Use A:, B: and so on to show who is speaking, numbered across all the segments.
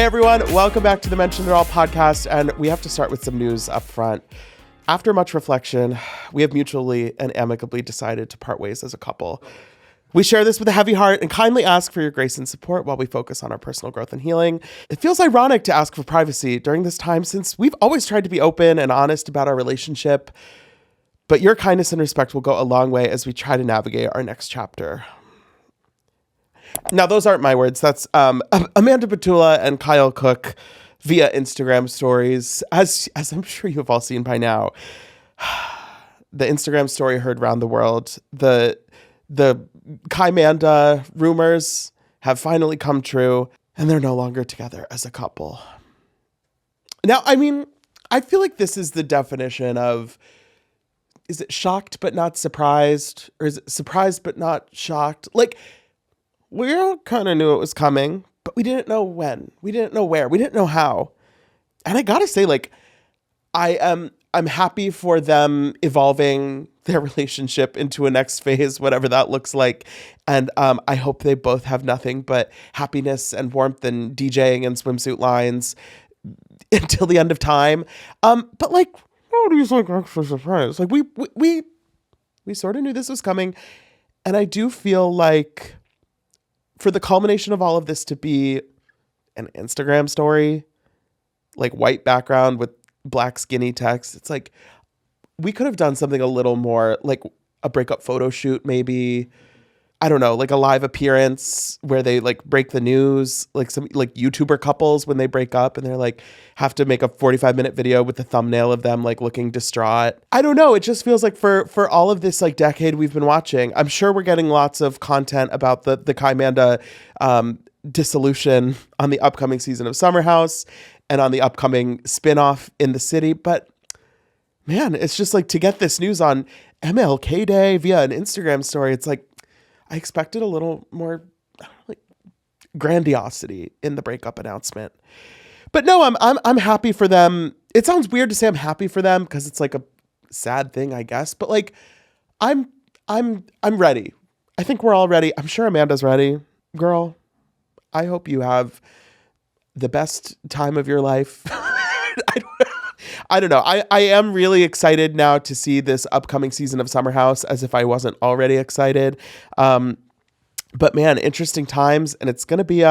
A: Hey everyone, welcome back to the Mention It All podcast, and we have to start with some news up front. After much reflection, we have mutually and amicably decided to part ways as a couple. We share this with a heavy heart and kindly ask for your grace and support while we focus on our personal growth and healing. It feels ironic to ask for privacy during this time since we've always tried to be open and honest about our relationship, but your kindness and respect will go a long way as we try to navigate our next chapter. Now, those aren't my words. That's Amanda Batula and Kyle Cooke via Instagram stories. As I'm sure you've all seen by now, the Instagram story heard around the world. The KyManda rumors have finally come true, and they're no longer together as a couple. Now, I mean, I feel like this is the definition of, is it shocked but not surprised? Or is it surprised but not shocked? Like, we all kind of knew it was coming, but we didn't know when. We didn't know where. We didn't know how. And I gotta say, like, I'm happy for them evolving their relationship into a next phase, whatever that looks like. And I hope they both have nothing but happiness and warmth and DJing and swimsuit lines until the end of time. But like, nobody's like extra surprised. Like we sort of knew this was coming, and I do feel like, for the culmination of all of this to be an Instagram story, like white background with black skinny text, it's like we could have done something a little more, like a breakup photo shoot, maybe. I don't know, like a live appearance where they like break the news, like some like YouTuber couples when they break up and they're like have to make a 45-minute video with the thumbnail of them like looking distraught. I don't know. It just feels like for all of this like decade we've been watching, I'm sure we're getting lots of content about the KyManda dissolution on the upcoming season of Summer House and on the upcoming spinoff in the city. But man, it's just like to get this news on MLK Day via an Instagram story, it's like, I expected a little more like grandiosity in the breakup announcement. But no, I'm happy for them. It sounds weird to say I'm happy for them because it's like a sad thing, I guess. But like I'm ready. I think we're all ready. I'm sure Amanda's ready. Girl, I hope you have the best time of your life. I don't know. I am really excited now to see this upcoming season of Summer House, as if I wasn't already excited. But man, interesting times, and it's gonna be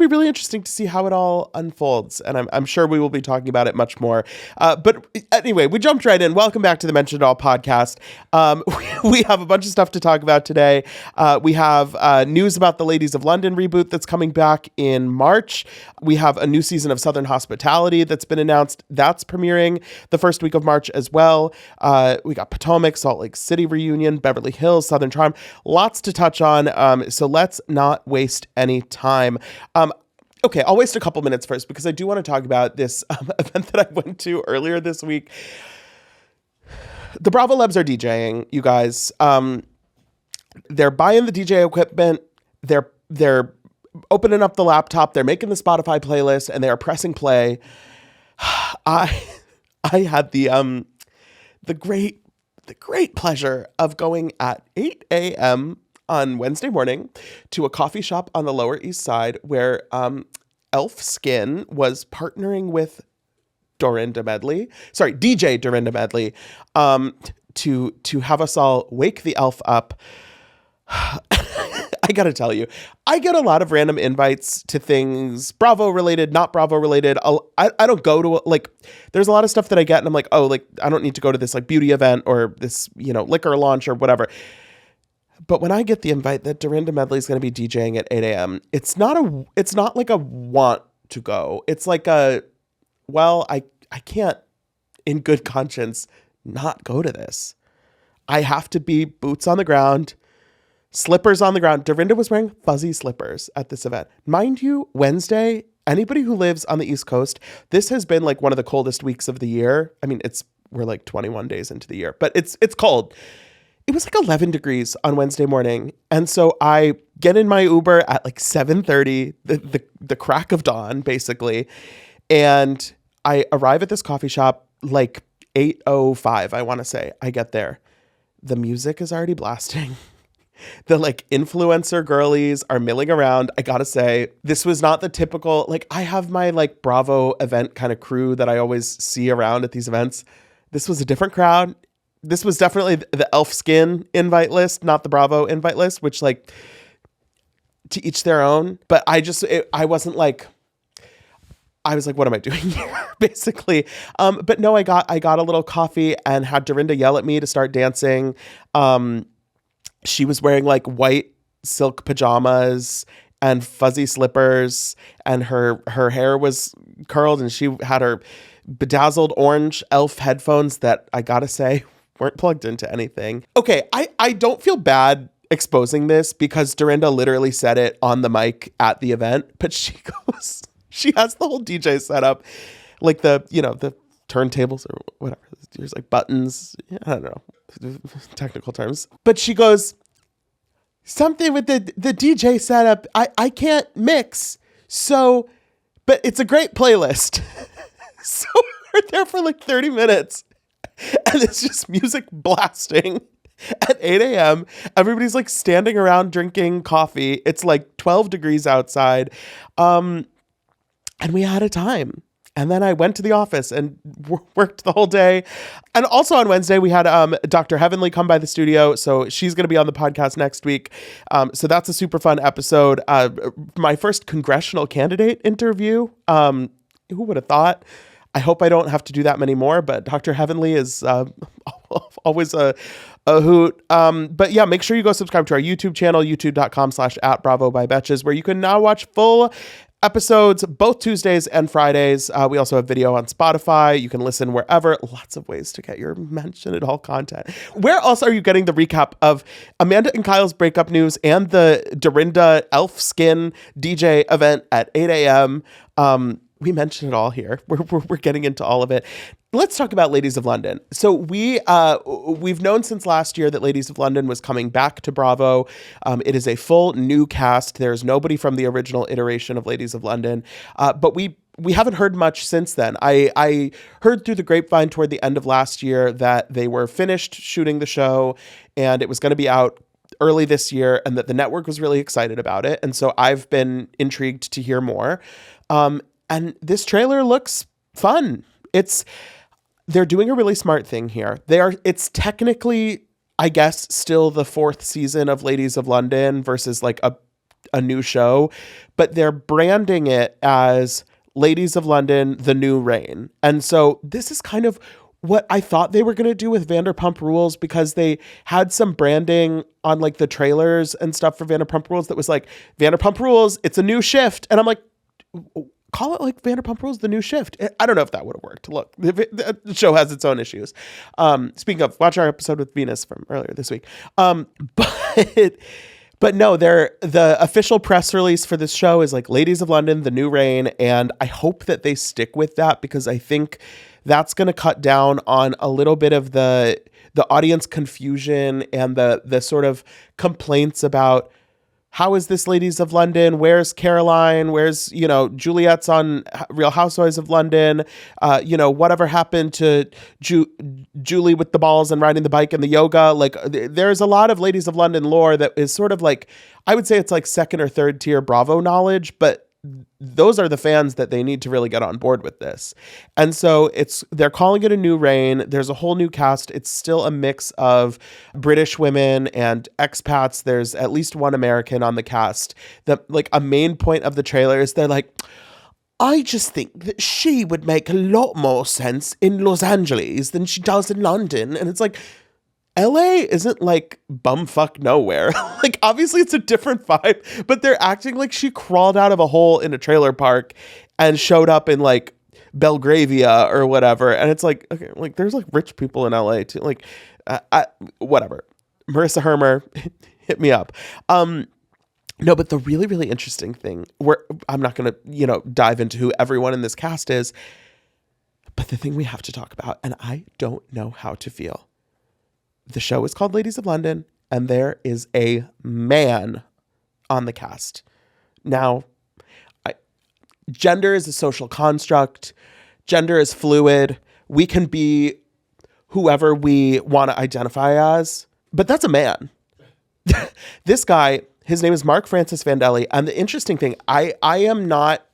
A: really interesting to see how it all unfolds. And I'm sure we will be talking about it much more. But anyway, we jumped right in. Welcome back to the Mention It All podcast. We have a bunch of stuff to talk about today. We have news about the Ladies of London reboot that's coming back in March. We have a new season of Southern Hospitality that's been announced. That's premiering the first week of March as well. We got Potomac, Salt Lake City reunion, Beverly Hills, Southern Charm. Lots to touch on. So let's not waste any time. Okay, I'll waste a couple minutes first because I do want to talk about this event that I went to earlier this week. The Bravolebs are DJing, you guys. They're buying the DJ equipment. They're opening up the laptop. They're making the Spotify playlist, and they are pressing play. I had the great pleasure of going at 8 a.m. on Wednesday morning to a coffee shop on the Lower East Side where Elf Skin was partnering with DJ Dorinda Medley, to have us all wake the elf up. I gotta tell you, I get a lot of random invites to things Bravo related, not Bravo related. I don't go to, like, there's a lot of stuff that I get and I'm like, oh, like, I don't need to go to this like beauty event or this, liquor launch or whatever. But when I get the invite that Dorinda Medley is going to be DJing at 8 a.m., it's not like a want to go. It's like I can't in good conscience not go to this. I have to be boots on the ground, slippers on the ground. Dorinda was wearing fuzzy slippers at this event. Mind you, Wednesday, anybody who lives on the East Coast, this has been like one of the coldest weeks of the year. I mean, we're like 21 days into the year, but it's cold. It was like 11 degrees on Wednesday morning. And so I get in my Uber at like 7:30, the crack of dawn, basically. And I arrive at this coffee shop like 8:05, I want to say. I get there. The music is already blasting. the like influencer girlies are milling around. I gotta say, this was not the typical, like I have my like Bravo event kind of crew that I always see around at these events. This was a different crowd. This was definitely the elf skin invite list, not the Bravo invite list, which like to each their own. But I was like, what am I doing here? Basically. But no, I got a little coffee and had Dorinda yell at me to start dancing. She was wearing like white silk pajamas and fuzzy slippers, and her hair was curled, and she had her bedazzled orange elf headphones that I gotta say weren't plugged into anything. Okay, I don't feel bad exposing this because Dorinda literally said it on the mic at the event, but she has the whole DJ setup, like the turntables or whatever. There's like buttons. I don't know technical terms, but she goes something with the DJ setup. I can't mix, so, but it's a great playlist. So we're there for like 30 minutes, and it's just music blasting. At 8 a.m., everybody's like standing around drinking coffee. It's like 12 degrees outside. And we had a time. And then I went to the office and worked the whole day. And also on Wednesday, we had Dr. Heavenly come by the studio. So she's going to be on the podcast next week. So that's a super fun episode. My first congressional candidate interview. Who would have thought? I hope I don't have to do that many more. But Dr. Heavenly is always a hoot. But yeah, make sure you go subscribe to our YouTube channel, youtube.com/@BravoByBetches, where you can now watch full episodes both Tuesdays and Fridays. We also have video on Spotify. You can listen wherever. Lots of ways to get your mention and all content. Where else are you getting the recap of Amanda and Kyle's breakup news and the Dorinda elf skin DJ event at 8 a.m.? We mentioned it all here. We're getting into all of it. Let's talk about Ladies of London. So we've known since last year that Ladies of London was coming back to Bravo. It is a full new cast. There's nobody from the original iteration of Ladies of London. But we haven't heard much since then. I heard through the grapevine toward the end of last year that they were finished shooting the show and it was going to be out early this year, and that the network was really excited about it. And so I've been intrigued to hear more. And this trailer looks fun. They're doing a really smart thing here. It's technically, I guess, still the fourth season of Ladies of London versus like a new show, but they're branding it as Ladies of London, The New Reign. And so this is kind of what I thought they were going to do with Vanderpump Rules, because they had some branding on like the trailers and stuff for Vanderpump Rules that was like, Vanderpump Rules, it's a new shift. And I'm like, call it like Vanderpump Rules, The New Shift. I don't know if that would have worked. Look, the show has its own issues. Speaking of, watch our episode with Venus from earlier this week. But no, the official press release for this show is like Ladies of London, The New Reign. And I hope that they stick with that, because I think that's going to cut down on a little bit of the audience confusion and the sort of complaints about, how is this Ladies of London? Where's Caroline? Where's, Juliet's on Real Housewives of London? Whatever happened to Julie with the balls and riding the bike and the yoga? Like, there's a lot of Ladies of London lore that is sort of like, I would say it's like second or third tier Bravo knowledge, but those are the fans that they need to really get on board with this. And so they're calling it a new reign. There's a whole new cast. It's still a mix of British women and expats. There's at least one American on the cast. Like a main point of the trailer is they're like, I just think that she would make a lot more sense in Los Angeles than she does in London. And it's like, LA isn't like bumfuck nowhere. Like, obviously it's a different vibe, but they're acting like she crawled out of a hole in a trailer park and showed up in like Belgravia or whatever. And it's like, okay, like there's like rich people in LA too. Like, whatever. Marissa Hermer, hit me up. No, but the really, really interesting thing, I'm not going to, dive into who everyone in this cast is, but the thing we have to talk about, and I don't know how to feel. The show is called Ladies of London, and there is a man on the cast. Now, gender is a social construct. Gender is fluid. We can be whoever we want to identify as, but that's a man. This guy, his name is Mark Francis Vandelli. And the interesting thing, I am not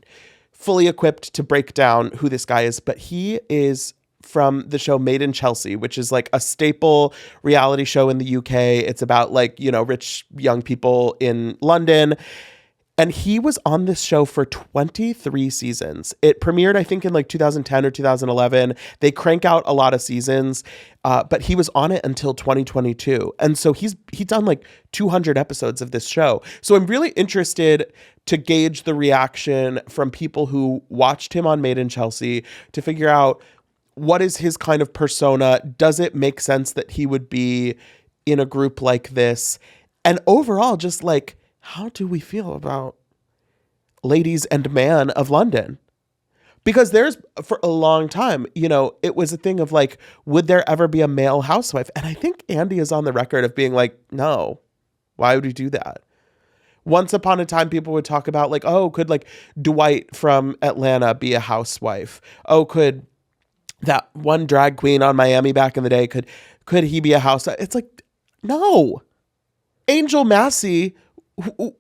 A: fully equipped to break down who this guy is, but he is from the show Made in Chelsea, which is like a staple reality show in the UK. It's about like, rich young people in London. And he was on this show for 23 seasons. It premiered, I think, in like 2010 or 2011. They crank out a lot of seasons, but he was on it until 2022. And so he's done like 200 episodes of this show. So I'm really interested to gauge the reaction from people who watched him on Made in Chelsea to figure out what is his kind of persona. Does it make sense that he would be in a group like this? And overall, just like, how do we feel about ladies and man of London? Because for a long time, it was a thing of like, would there ever be a male housewife? And I think Andy is on the record of being like, no, why would we do that? Once upon a time, people would talk about like, oh, could like Dwight from Atlanta be a housewife? Oh, could that one drag queen on Miami back in the day, could he be a housewife? It's like, no. Angel Massey,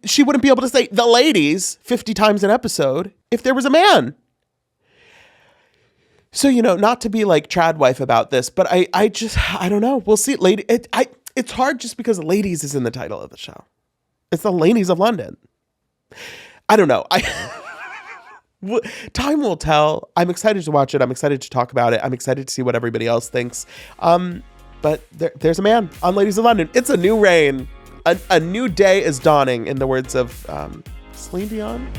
A: she wouldn't be able to say the ladies 50 times an episode if there was a man. So, not to be like trad wife about this, but I don't know. We'll see. It's hard just because ladies is in the title of the show. It's the ladies of London. I don't know. Time will tell. I'm excited to watch it. I'm excited to talk about it. I'm excited to see what everybody else thinks. But there's a man on Ladies of London. It's a new reign. A new day is dawning, in the words of Celine Dion.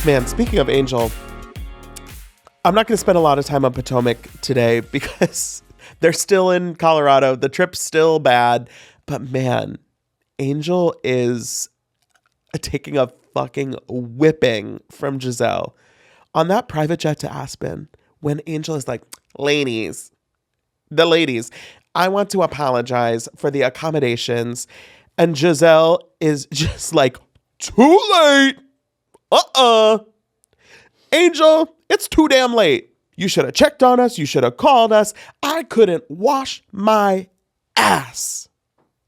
A: Man, speaking of Angel, I'm not going to spend a lot of time on Potomac today because they're still in Colorado. The trip's still bad. But man, Angel is taking a fucking whipping from Gizelle on that private jet to Aspen when Angel is like, ladies, I want to apologize for the accommodations. And Gizelle is just like, too late. Angel, it's too damn late. You should have checked on us. You should have called us. I couldn't wash my ass.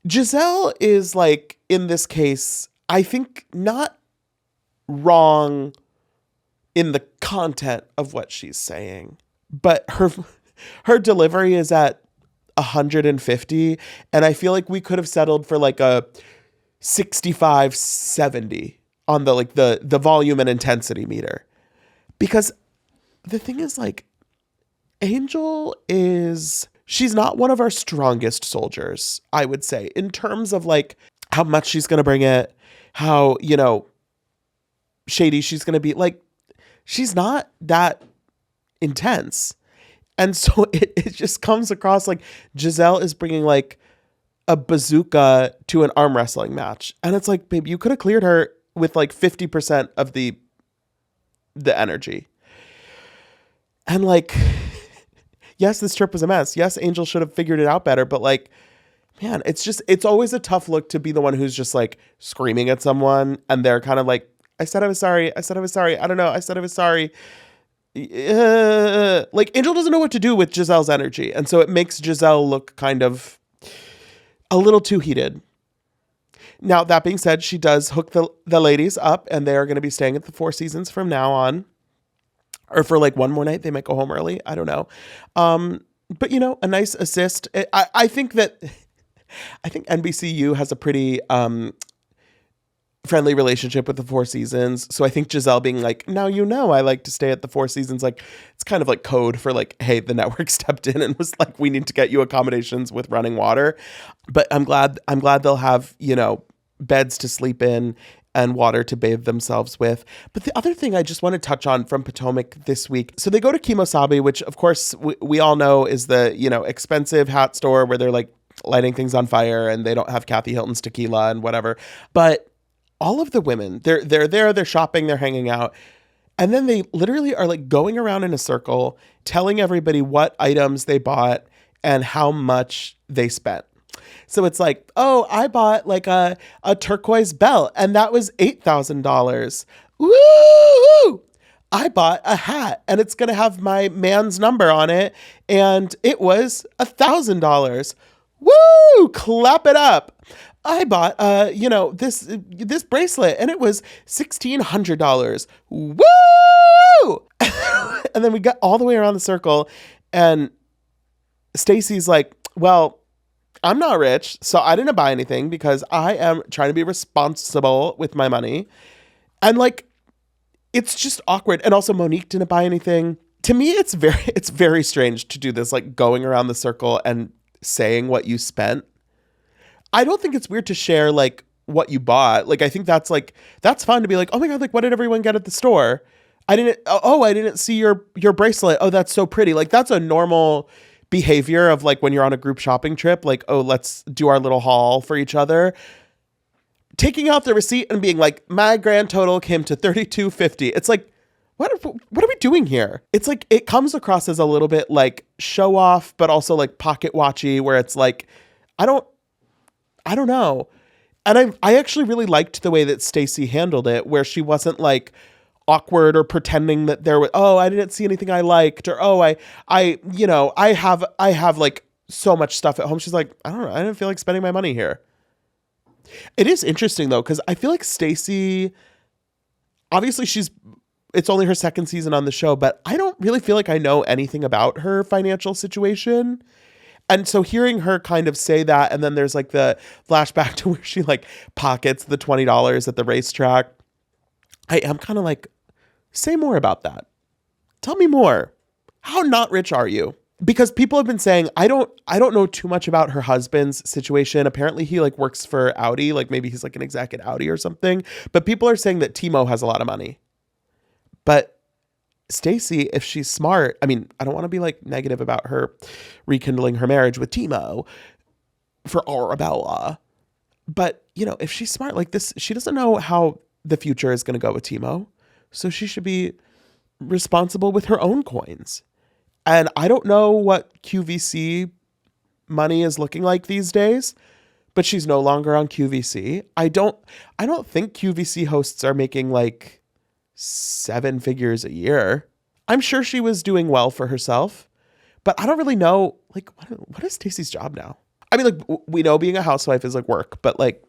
A: Gizelle is like, in this case, I think not wrong in the content of what she's saying, but her delivery is at 150, and I feel like we could have settled for like a 65, 70 on the volume and intensity meter. Because the thing is, like, she's not one of our strongest soldiers, I would say, in terms of like how much she's going to bring it, how, shady she's going to be. Like, she's not that intense. And so it just comes across like Gizelle is bringing like a bazooka to an arm wrestling match. And it's like, babe, you could have cleared her with like 50% of the energy. And like, yes, this trip was a mess. Yes, Angel should have figured it out better. But like, man, it's always a tough look to be the one who's just like screaming at someone. And they're kind of like, I said I was sorry. I said I was sorry. I don't know. I said I was sorry. Like, Angel doesn't know what to do with Gizelle's energy. And so it makes Gizelle look kind of a little too heated. Now, that being said, she does hook the ladies up, and they are going to be staying at the Four Seasons from now on. Or for like one more night, they might go home early. I don't know. But, a nice assist. I think NBCU has a pretty friendly relationship with the Four Seasons. So I think Gizelle being like, now I like to stay at the Four Seasons. Like, it's kind of like code for like, hey, the network stepped in and was like, we need to get you accommodations with running water. But I'm glad they'll have, beds to sleep in and water to bathe themselves with. But the other thing I just want to touch on from Potomac this week. So they go to Kimosabi, which of course we all know is the, expensive hat store where they're like lighting things on fire and they don't have Kathy Hilton's tequila and whatever. But all of the women, they're there, they're shopping, they're hanging out. And then they literally are like going around in a circle, telling everybody what items they bought and how much they spent. So it's like, oh, I bought like a turquoise belt and that was $8,000. Woo! I bought a hat and it's going to have my man's number on it. And it was $1,000. Woo! Clap it up. I bought, this bracelet and it was $1,600. Woo! And then we got all the way around the circle and Stacy's like, well, I'm not rich, so I didn't buy anything because I am trying to be responsible with my money. And like, it's just awkward. And also Monique didn't buy anything. To me, it's very strange to do this, like going around the circle and saying what you spent. I don't think it's weird to share like what you bought. Like, I think that's fine to be like, oh my God, like what did everyone get at the store? I didn't see your bracelet. Oh, that's so pretty. Like that's a normal behavior of like when you're on a group shopping trip, like, oh, let's do our little haul for each other. Taking out the receipt and being like, my grand total came to $32.50. It's like, what are we doing here? It's like, it comes across as a little bit like show off, but also like pocket watchy, where it's like, I don't know. And I actually really liked the way that Stacey handled it, where she wasn't like awkward or pretending that there was, oh, I didn't see anything I liked, or, oh, I have like so much stuff at home. She's like, I don't know. I didn't feel like spending my money here. It is interesting though, because I feel like Stacey, obviously it's only her second season on the show, but I don't really feel like I know anything about her financial situation. And so hearing her kind of say that, and then there's like the flashback to where she like pockets the $20 at the racetrack. I am kind of like, say more about that. Tell me more. How not rich are you? Because people have been saying, I don't know too much about her husband's situation. Apparently he like works for Audi, like maybe he's like an exec at Audi or something. But people are saying that Timo has a lot of money. But Stacey, if she's smart, I mean, I don't want to be like negative about her rekindling her marriage with Timo for Arabella. But, if she's smart like this, she doesn't know how the future is going to go with Timo. So she should be responsible with her own coins. And I don't know what QVC money is looking like these days, but she's no longer on QVC. I don't think QVC hosts are making like 7 figures a year. I'm sure she was doing well for herself, but I don't really know, like, what is Stacey's job now? I mean, like, we know being a housewife is like work, but like,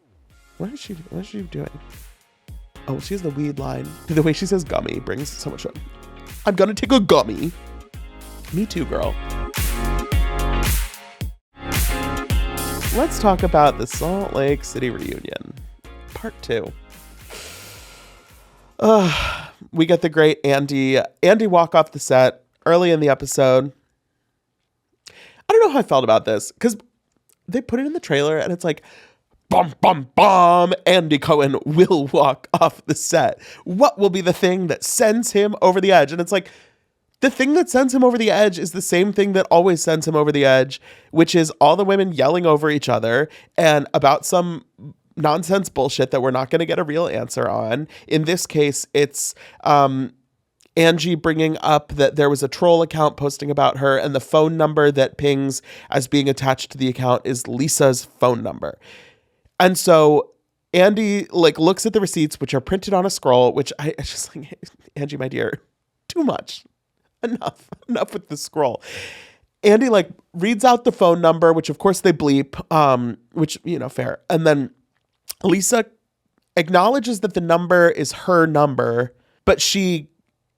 A: what is she doing? Oh, she has the weed line. The way she says gummy brings so much up. I'm gonna take a gummy. Me too, girl. Let's talk about the Salt Lake City reunion. Part 2. We get the great Andy walk off the set early in the episode. I don't know how I felt about this, because they put it in the trailer and it's like, bum, bum, bum, Andy Cohen will walk off the set. What will be the thing that sends him over the edge? And it's like, the thing that sends him over the edge is the same thing that always sends him over the edge, which is all the women yelling over each other and about some nonsense bullshit that we're not going to get a real answer on. In this case, it's Angie bringing up that there was a troll account posting about her, and the phone number that pings as being attached to the account is Lisa's phone number. And so Andy like looks at the receipts, which are printed on a scroll, which I just like, Angie, my dear, too much. Enough with the scroll. Andy like reads out the phone number, which of course they bleep, which, fair. And then Lisa acknowledges that the number is her number, but she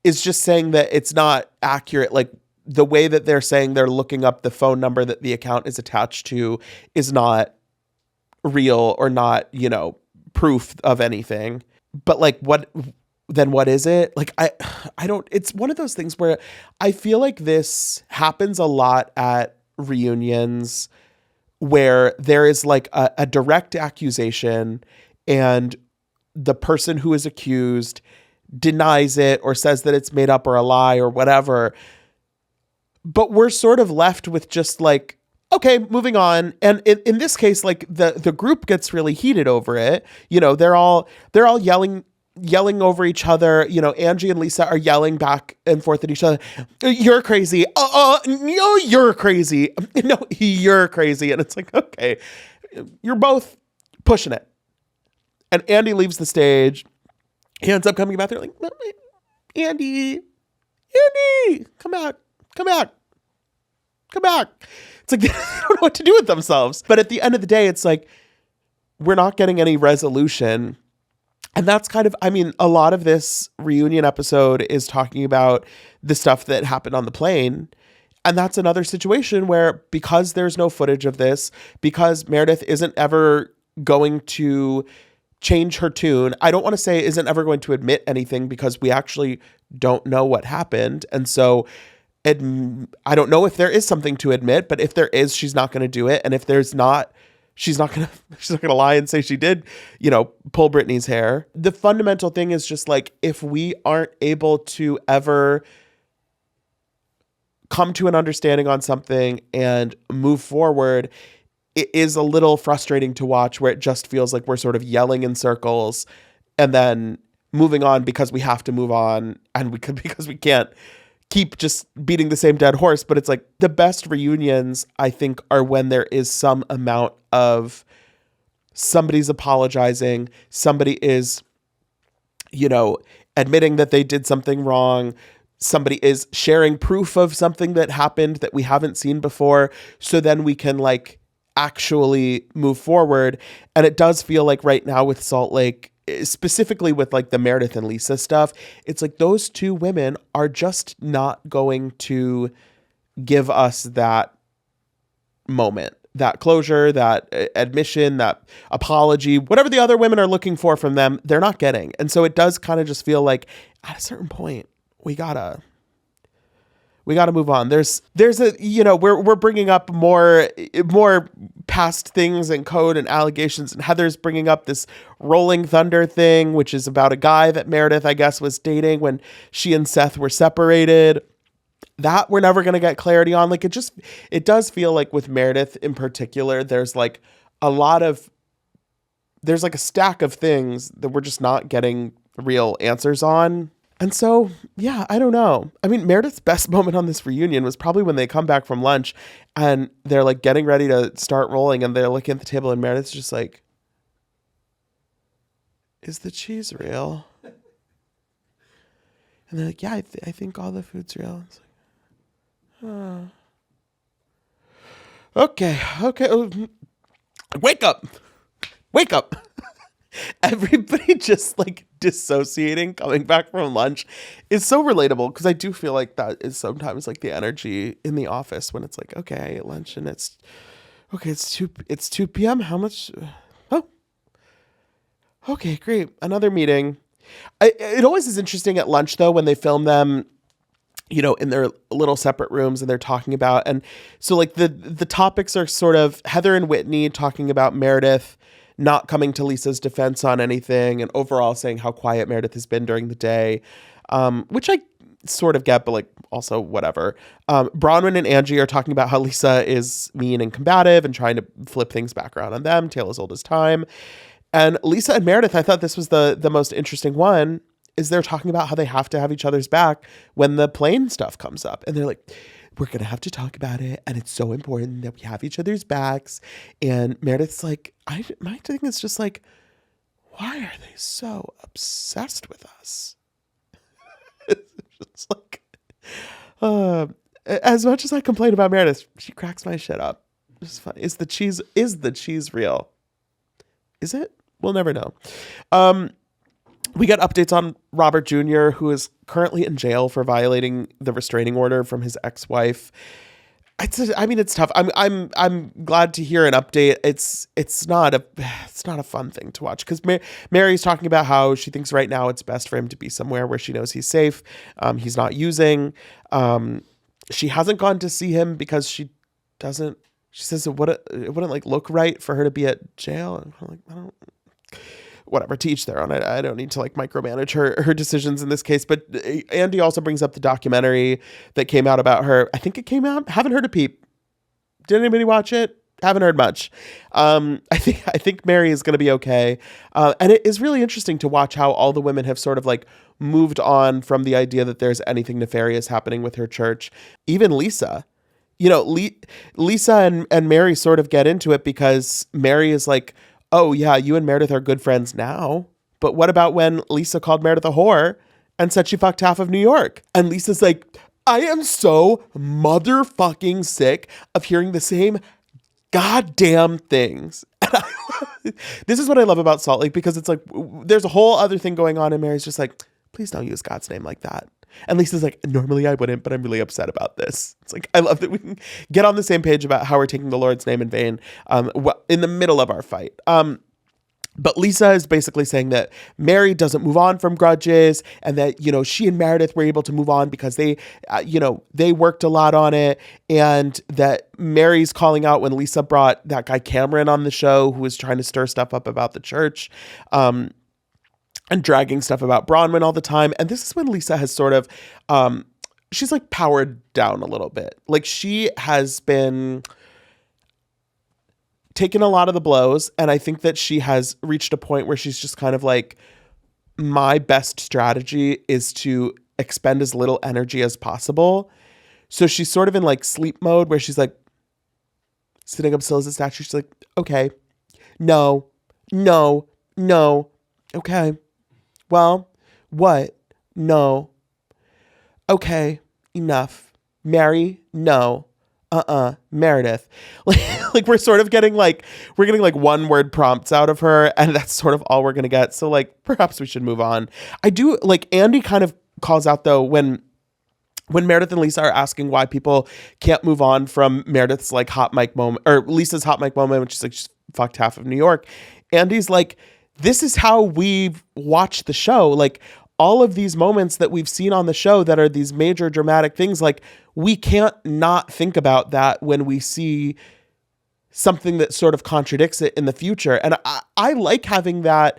A: is just saying that it's not accurate. Like the way that they're saying they're looking up the phone number that the account is attached to is not real or not, proof of anything. But like what is it? Like, I don't, it's one of those things where I feel like this happens a lot at reunions where there is like a direct accusation and the person who is accused denies it or says that it's made up or a lie or whatever. But we're sort of left with just like, okay, moving on. And in this case, like the group gets really heated over it. They're all yelling over each other. Angie and Lisa are yelling back and forth at each other. You're crazy. No, you're crazy. No, you're crazy. And it's like, okay, you're both pushing it. And Andy leaves the stage. He ends up coming back there like, Andy, Andy, come back, come back, come back. It's like they don't know what to do with themselves. But at the end of the day, it's like, we're not getting any resolution. And that's kind of, I mean, a lot of this reunion episode is talking about the stuff that happened on the plane. And that's another situation where, because there's no footage of this, because Meredith isn't ever going to change her tune. I don't want to say isn't ever going to admit anything, because we actually don't know what happened. And so I don't know if there is something to admit, but if there is, she's not going to do it. And if there's not, she's not going to lie and say she did, pull Britney's hair. The fundamental thing is just like, if we aren't able to ever come to an understanding on something and move forward, it is a little frustrating to watch, where it just feels like we're sort of yelling in circles and then moving on because we have to move on, and because we can't keep just beating the same dead horse. But it's like, the best reunions, I think, are when there is some amount of somebody's apologizing, somebody is, admitting that they did something wrong, somebody is sharing proof of something that happened that we haven't seen before, so then we can actually move forward. And it does feel like right now with Salt Lake, specifically with the Meredith and Lisa stuff, it's like those two women are just not going to give us that moment, that closure, that admission, that apology, whatever the other women are looking for from them, they're not getting. And so it does kind of just feel like at a certain point, we gotta move on. There's a, we're bringing up more past things and code and allegations, and Heather's bringing up this Rolling Thunder thing, which is about a guy that Meredith, I guess, was dating when she and Seth were separated. That we're never going to get clarity on. It does feel like with Meredith in particular, there's a stack of things that we're just not getting real answers on. And so, yeah, I don't know. I mean, Meredith's best moment on this reunion was probably when they come back from lunch and they're getting ready to start rolling, and they're looking at the table, and Meredith's just like, is the cheese real? And they're like, yeah, I think all the food's real. It's like, oh. Okay. Oh, wake up. Everybody just dissociating coming back from lunch is so relatable, because I do feel like that is sometimes the energy in the office when it's like, okay, I ate lunch and it's 2 p.m. How much? Oh, okay, great. Another meeting. It always is interesting at lunch though, when they film them, in their little separate rooms, and they're talking about, and so the topics are sort of Heather and Whitney talking about Meredith not coming to Lisa's defense on anything, and overall saying how quiet Meredith has been during the day, which I sort of get, but also whatever. Bronwyn and Angie are talking about how Lisa is mean and combative and trying to flip things back around on them, tale as old as time. And Lisa and Meredith, I thought this was the most interesting one, is they're talking about how they have to have each other's back when the plane stuff comes up. And they're like, we're going to have to talk about it, and it's so important that we have each other's backs. And Meredith's like, my thing is just why are they so obsessed with us? It's as much as I complain about Meredith, she cracks my shit up. It's funny. Is the cheese real? Is it? We'll never know. We got updates on Robert Jr., who is currently in jail for violating the restraining order from his ex-wife. It's tough. I'm glad to hear an update. It's not a fun thing to watch, because Mary's talking about how she thinks right now it's best for him to be somewhere where she knows he's safe. He's not using. She hasn't gone to see him because she doesn't. She says it wouldn't look right for her to be at jail. And I'm like, I don't. Whatever, to each their own. I don't need to micromanage her decisions in this case. But Andy also brings up the documentary that came out about her. I think it came out. Haven't heard a peep. Did anybody watch it? Haven't heard much. I think Mary is going to be okay. And it is really interesting to watch how all the women have sort of moved on from the idea that there's anything nefarious happening with her church. Even Lisa. Lisa and Mary sort of get into it because Mary is like, oh yeah, you and Meredith are good friends now. But what about when Lisa called Meredith a whore and said she fucked half of New York. And Lisa's like, I am so motherfucking sick of hearing the same goddamn things. And this is what I love about Salt Lake, because it's like, there's a whole other thing going on, and Mary's just like, please don't use God's name like that. And Lisa's like, normally I wouldn't, but I'm really upset about this. It's like, I love that we can get on the same page about how we're taking the Lord's name in vain in the middle of our fight. But Lisa is basically saying that Mary doesn't move on from grudges, and that, you know, she and Meredith were able to move on because they, they worked a lot on it, and that Mary's calling out when Lisa brought that guy Cameron on the show who was trying to stir stuff up about the church, and dragging stuff about Bronwyn all the time. And this is when Lisa has sort of, she's like powered down a little bit. Like, she has been taken a lot of the blows, and I think that she has reached a point where she's just kind of like, my best strategy is to expend as little energy as possible. So she's sort of in like sleep mode, where she's like sitting up still as a statue. She's like, okay, no, okay, well, what? No, okay, enough. Mary, no. Meredith. Like we're sort of getting like, one word prompts out of her, and that's sort of all we're going to get. So like, perhaps we should move on. I do like, Andy kind of calls out though, when Meredith and Lisa are asking why people can't move on from Meredith's like hot mic moment, or Lisa's hot mic moment, when she's like, she's fucked half of New York. Andy's like, this is how we've watched the show. Like, all of these moments that we've seen on the show that are these major dramatic things, like, we can't not think about that when we see something that sort of contradicts it in the future. And I like having that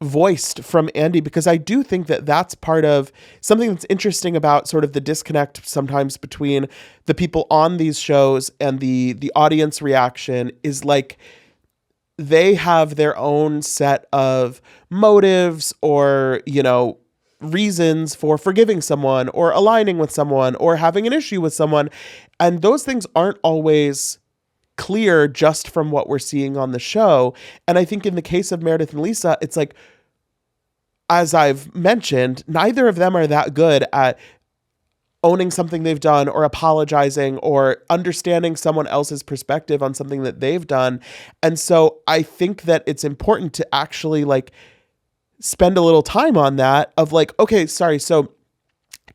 A: voiced from Andy, because I do think that that's part of something that's interesting about sort of the disconnect sometimes between the people on these shows and the audience reaction, is like, they have their own set of motives or, reasons for forgiving someone or aligning with someone or having an issue with someone. And those things aren't always clear just from what we're seeing on the show. And I think in the case of Meredith and Lisa, it's like, as I've mentioned, neither of them are that good at owning something they've done or apologizing or understanding someone else's perspective on something that they've done. And so I think that it's important to actually like spend a little time on that of like, okay, sorry. So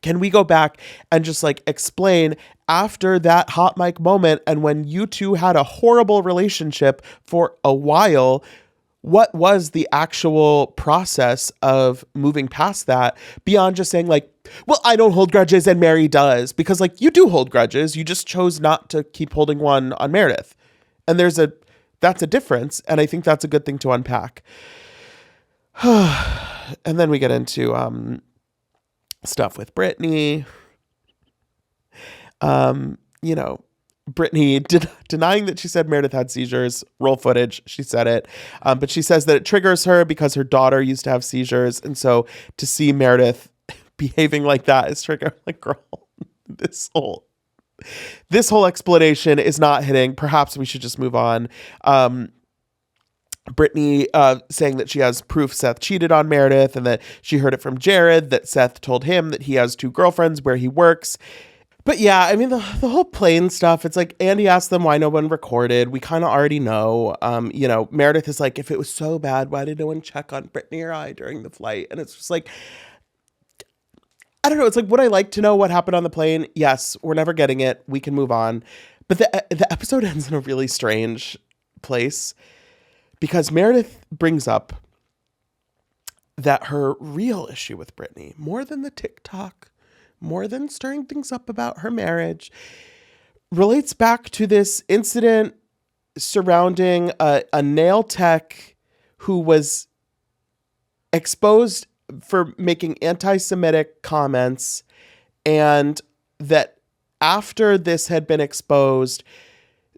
A: can we go back and just like explain, after that hot mic moment and when you two had a horrible relationship for a while, what was the actual process of moving past that, beyond just saying like, well, I don't hold grudges and Mary does, because like, you do hold grudges. You just chose not to keep holding one on Meredith. And that's a difference. And I think that's a good thing to unpack. And then we get into stuff with Britani. Britani denying that she said Meredith had seizures. Roll footage, she said it. But she says that it triggers her because her daughter used to have seizures. And so to see Meredith behaving like that is triggering. Like, girl, this whole explanation is not hitting. Perhaps we should just move on. Britani saying that she has proof Seth cheated on Meredith, and that she heard it from Jared, that Seth told him that he has 2 girlfriends where he works. But yeah, I mean, the whole plane stuff, it's like, Andy asked them why no one recorded. We kind of already know. Meredith is like, if it was so bad, why did no one check on Britani or I during the flight? And it's just like, I don't know. It's like, would I like to know what happened on the plane? Yes, we're never getting it. We can move on. But the episode ends in a really strange place, because Meredith brings up that her real issue with Britani, more than the TikTok, more than stirring things up about her marriage, relates back to this incident surrounding a nail tech who was exposed for making anti-Semitic comments, and that after this had been exposed,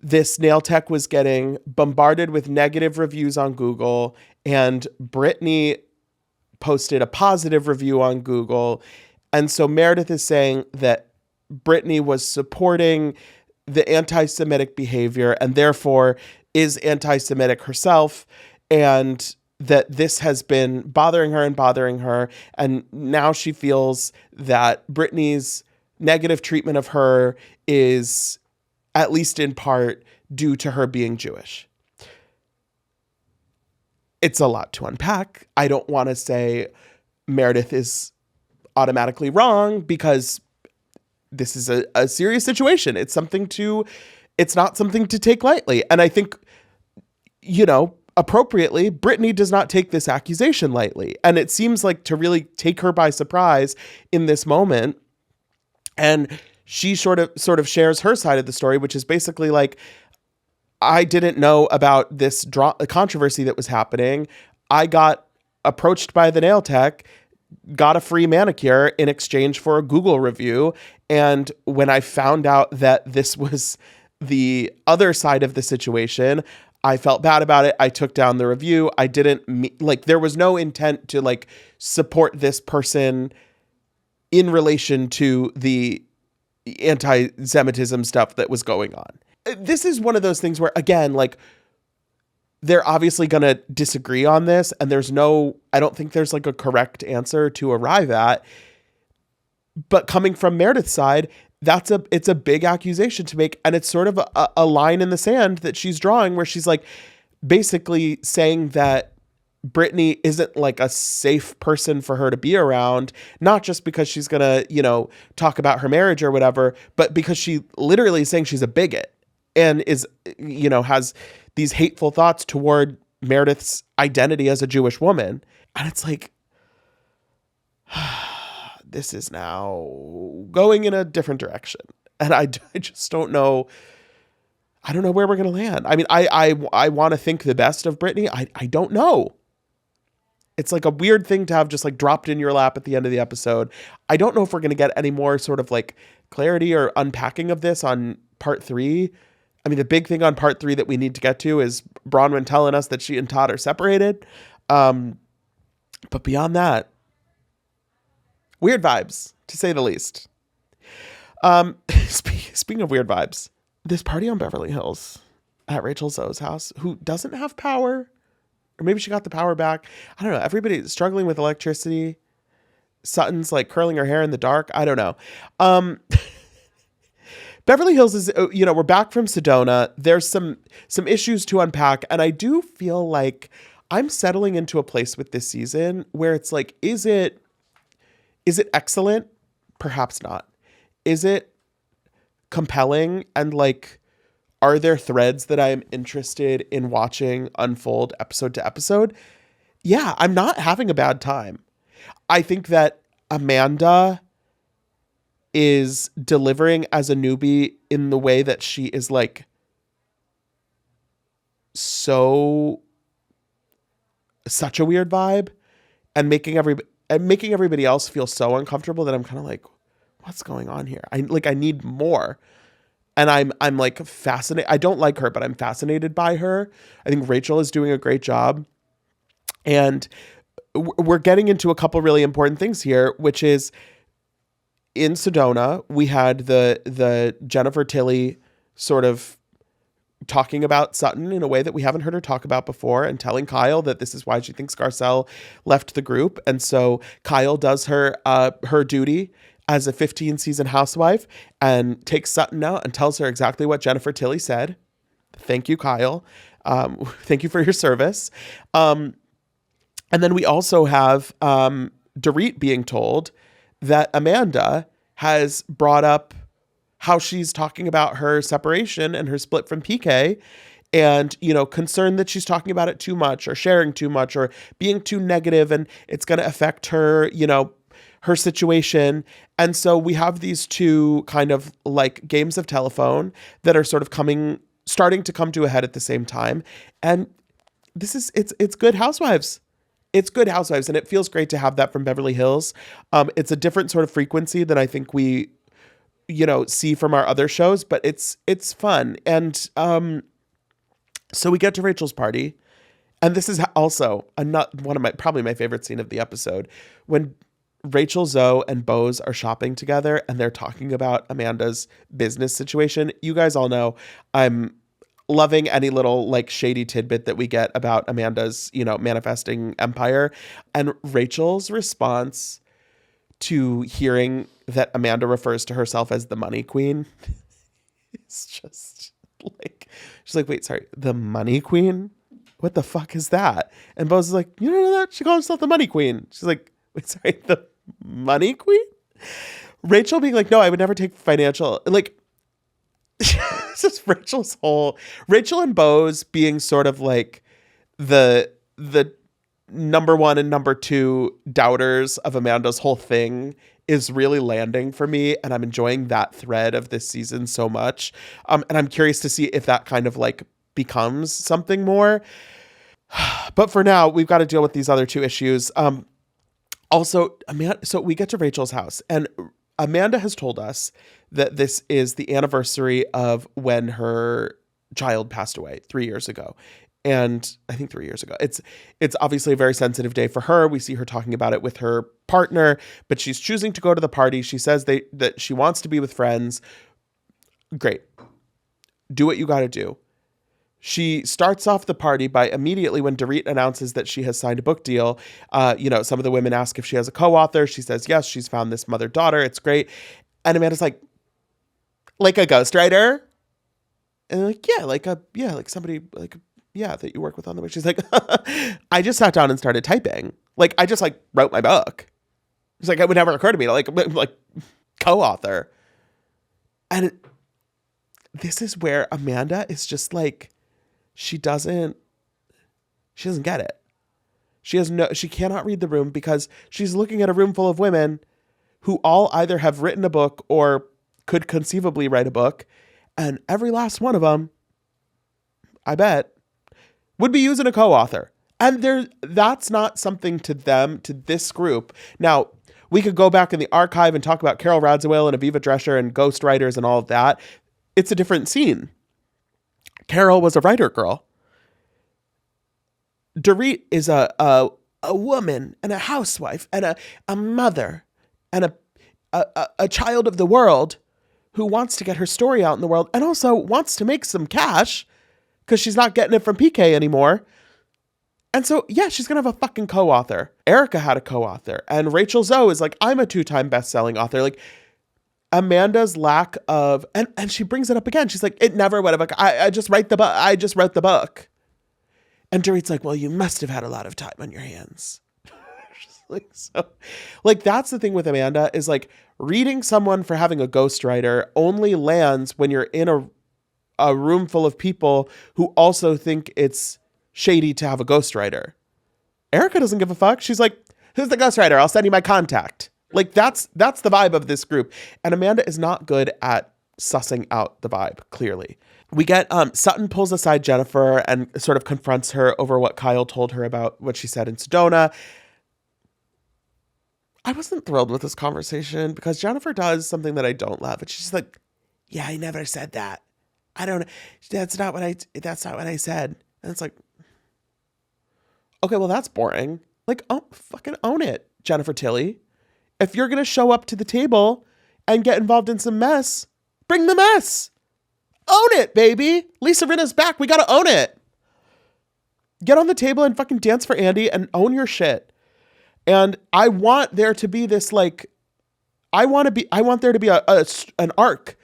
A: this nail tech was getting bombarded with negative reviews on Google, and Britani posted a positive review on Google. And so Meredith is saying that Britani was supporting the anti-Semitic behavior and therefore is anti-Semitic herself, and that this has been bothering her. And now she feels that Britney's negative treatment of her is at least in part due to her being Jewish. It's a lot to unpack. I don't want to say Meredith is automatically wrong because this is a serious situation. It's not something to take lightly. And I think, appropriately, Britney does not take this accusation lightly. And it seems like to really take her by surprise in this moment. And she sort of shares her side of the story, which is basically like, I didn't know about this controversy that was happening. I got approached by the nail tech, got a free manicure in exchange for a Google review. And when I found out that this was the other side of the situation, I felt bad about it. I took down the review. I didn't there was no intent to support this person in relation to the anti-Semitism stuff that was going on. This is one of those things where, again, they're obviously going to disagree on this, and I don't think there's a correct answer to arrive at. But coming from Meredith's side, it's a big accusation to make, and it's sort of a line in the sand that she's drawing where she's basically saying that Britney isn't a safe person for her to be around, not just because she's going to, talk about her marriage or whatever, but because she literally is saying she's a bigot and is, has these hateful thoughts toward Meredith's identity as a Jewish woman. And it's this is now going in a different direction. And I just don't know. I don't know where we're going to land. I mean, I want to think the best of Britney. I don't know. It's a weird thing to have just dropped in your lap at the end of the episode. I don't know if we're going to get any more sort of clarity or unpacking of this on part 3. I mean, the big thing on part 3 that we need to get to is Bronwyn telling us that she and Todd are separated. But beyond that, weird vibes, to say the least. Speaking of weird vibes, this party on Beverly Hills at Rachel Zoe's house, who doesn't have power, or maybe she got the power back. I don't know. Everybody's struggling with electricity. Sutton's curling her hair in the dark. I don't know. Beverly Hills is, we're back from Sedona. There's some issues to unpack. And I do feel like I'm settling into a place with this season where it's is it excellent? Perhaps not. Is it compelling? And are there threads that I'm interested in watching unfold episode to episode? Yeah, I'm not having a bad time. I think that Amanda is delivering as a newbie in the way that she is such a weird vibe and making everybody else feel so uncomfortable that I'm kind of what's going on here? I need more. And I'm fascinated. I don't like her, but I'm fascinated by her. I think Rachel is doing a great job. And we're getting into a couple really important things here, which is in Sedona, we had the Jennifer Tilly sort of talking about Sutton in a way that we haven't heard her talk about before and telling Kyle that this is why she thinks Garcelle left the group. And so Kyle does her duty as a 15-season housewife and takes Sutton out and tells her exactly what Jennifer Tilly said. Thank you, Kyle. Thank you for your service. And then we also have Dorit being told that Amanda has brought up how she's talking about her separation and her split from PK and, concerned that she's talking about it too much or sharing too much or being too negative and it's going to affect her, her situation. And so we have these two kind of games of telephone that are sort of starting to come to a head at the same time. And it's Good Housewives. It's Good Housewives, and it feels great to have that from Beverly Hills. It's a different sort of frequency than I think we, see from our other shows, but it's fun. And so we get to Rachel's party, and this is also one of probably my favorite scene of the episode when Rachel, Zoe, and Bose are shopping together, and they're talking about Amanda's business situation. You guys all know I'm loving any little like shady tidbit that we get about Amanda's, manifesting empire. And Rachel's response to hearing that Amanda refers to herself as the money queen is just like, she's like, wait, sorry, the money queen? What the fuck is that? And Bose is like, you don't know that? She calls herself the money queen. She's like, wait, sorry, the money queen? Rachel being like, no, I would never take financial, like, it's just Rachel and Bose being sort of like the number one and number two doubters of Amanda's whole thing is really landing for me. And I'm enjoying that thread of this season so much. And I'm curious to see if that kind of like becomes something more. But for now, we've got to deal with these other two issues. Also, so we get to Rachel's house, and Amanda has told us that this is the anniversary of when her child passed away 3 years ago. And I think 3 years ago. It's obviously a very sensitive day for her. We see her talking about it with her partner, but she's choosing to go to the party. She says that she wants to be with friends. Great. Do what you got to do. She starts off the party by immediately, when Dorit announces that she has signed a book deal, some of the women ask if she has a co-author. She says, yes, she's found this mother-daughter. It's great. And Amanda's like a ghostwriter? And they're like, like somebody, like, yeah, that you work with on the book. She's like, I just sat down and started typing. Like, I just like wrote my book. It's like, it would never occur to me to like co-author. And this is where Amanda is just like, she doesn't get it. She cannot read the room because she's looking at a room full of women who all either have written a book or could conceivably write a book. And every last one of them, I bet, would be using a co-author. And that's not something to this group. Now, we could go back in the archive and talk about Carol Radziwill and Aviva Drescher and ghostwriters and all of that. It's a different scene. Carol was a writer girl. Dorit is a woman and a housewife and a mother and a child of the world who wants to get her story out in the world and also wants to make some cash because she's not getting it from PK anymore. And so, yeah, she's going to have a fucking co-author. Erica had a co-author. And Rachel Zoe is like, I'm a 2-time best-selling author. Like, Amanda's lack of, and she brings it up again. She's like, it never would have, I just wrote the book. And Dorit's like, well, you must have had a lot of time on your hands. That's the thing with Amanda is like reading someone for having a ghostwriter only lands when you're in a room full of people who also think it's shady to have a ghostwriter. Erica doesn't give a fuck. She's like, who's the ghostwriter? I'll send you my contact. Like that's the vibe of this group. And Amanda is not good at sussing out the vibe, clearly. We get Sutton pulls aside Jennifer and sort of confronts her over what Kyle told her about what she said in Sedona. I wasn't thrilled with this conversation because Jennifer does something that I don't love. And she's like, yeah, I never said that. That's not what I said. And it's like, okay, well, that's boring. Like, oh, fucking own it, Jennifer Tilly. If you're going to show up to the table and get involved in some mess, bring the mess. Own it, baby. Lisa Rinna's back. We got to own it. Get on the table and fucking dance for Andy and own your shit. And I want there to be this, like, I want there to be an arc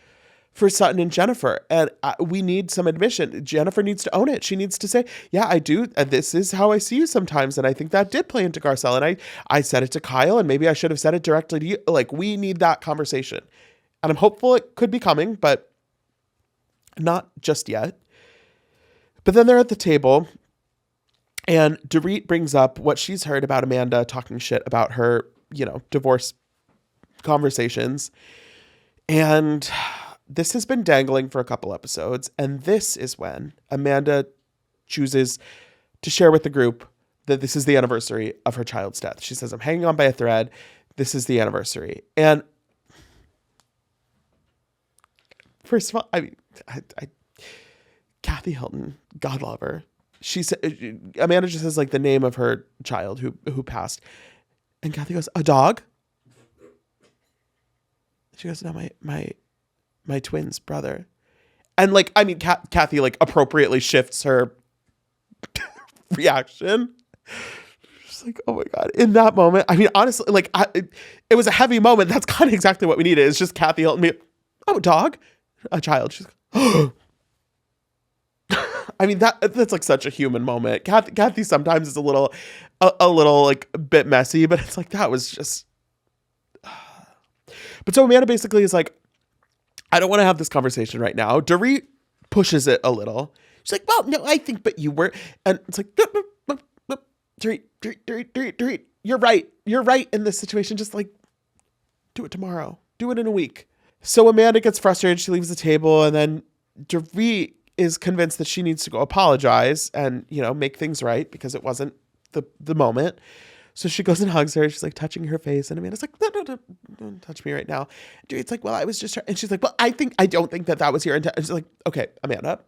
A: for Sutton and Jennifer. And we need some admission. Jennifer needs to own it. She needs to say, yeah, I do. And this is how I see you sometimes. And I think that did play into Garcelle. And I said it to Kyle, and maybe I should have said it directly to you. Like, we need that conversation. And I'm hopeful it could be coming, but not just yet. But then they're at the table, and Dorit brings up what she's heard about Amanda talking shit about her, divorce conversations. And this has been dangling for a couple episodes. And this is when Amanda chooses to share with the group that this is the anniversary of her child's death. She says, I'm hanging on by a thread. This is the anniversary. And first of all, I Kathy Hilton, God love her. She said, Amanda just says like the name of her child who passed. And Kathy goes, a dog? She goes, no, my twin's brother. And like, I mean, Kathy like appropriately shifts her reaction. Just like, oh my God. In that moment, I mean, honestly, like it was a heavy moment. That's kind of exactly what we needed. It's just Kathy helping me. Oh, a dog, a child. She's like, oh. I mean, that's like such a human moment. Kathy sometimes is a little like a bit messy, but it's like, that was just, but so Amanda basically is like, I don't want to have this conversation right now. Dorit pushes it a little. She's like, well, no, I think, but you were. And it's like, Dorit, you're right. You're right in this situation. Just like, do it tomorrow. Do it in a week. So Amanda gets frustrated. She leaves the table. And then Dorit is convinced that she needs to go apologize and, you know, make things right because it wasn't the moment. So she goes and hugs her. She's like touching her face. And Amanda's like, no, don't touch me right now. Dorit's like, well, I was just trying. And she's like, well, I don't think that was your intent. She's like, okay, Amanda,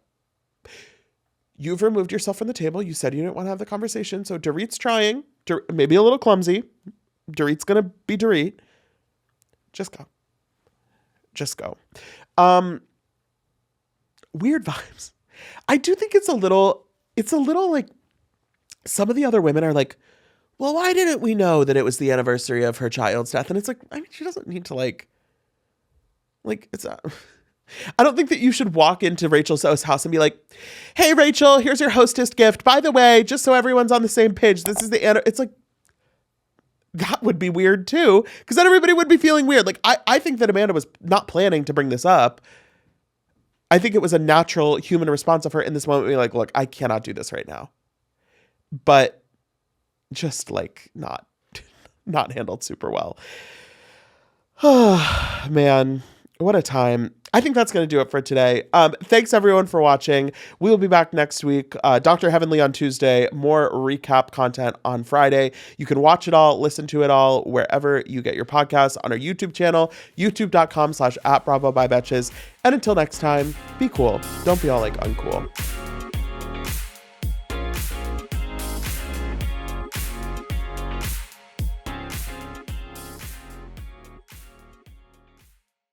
A: you've removed yourself from the table. You said you didn't want to have the conversation. So Dorit's trying, maybe a little clumsy. Dorit's going to be Dorit. Just go. Weird vibes. I do think it's a little like some of the other women are like, well, why didn't we know that it was the anniversary of her child's death? And it's like, I mean, she doesn't need to like it's I don't think that you should walk into Rachel's house and be like, hey, Rachel, here's your hostess gift. By the way, just so everyone's on the same page, this is it's like, that would be weird too. Because then everybody would be feeling weird. Like, I think that Amanda was not planning to bring this up. I think it was a natural human response of her in this moment being like, look, I cannot do this right now. But just like not handled super well. Man, what a time. I think that's going to do it for today. Thanks everyone for watching. We will be back next week. Dr. Heavenly on Tuesday, more recap content on Friday. You can watch it all, listen to it all, wherever you get your podcasts, on our YouTube channel, youtube.com/@Bravo by Betches. And until next time, be cool. Don't be all like uncool.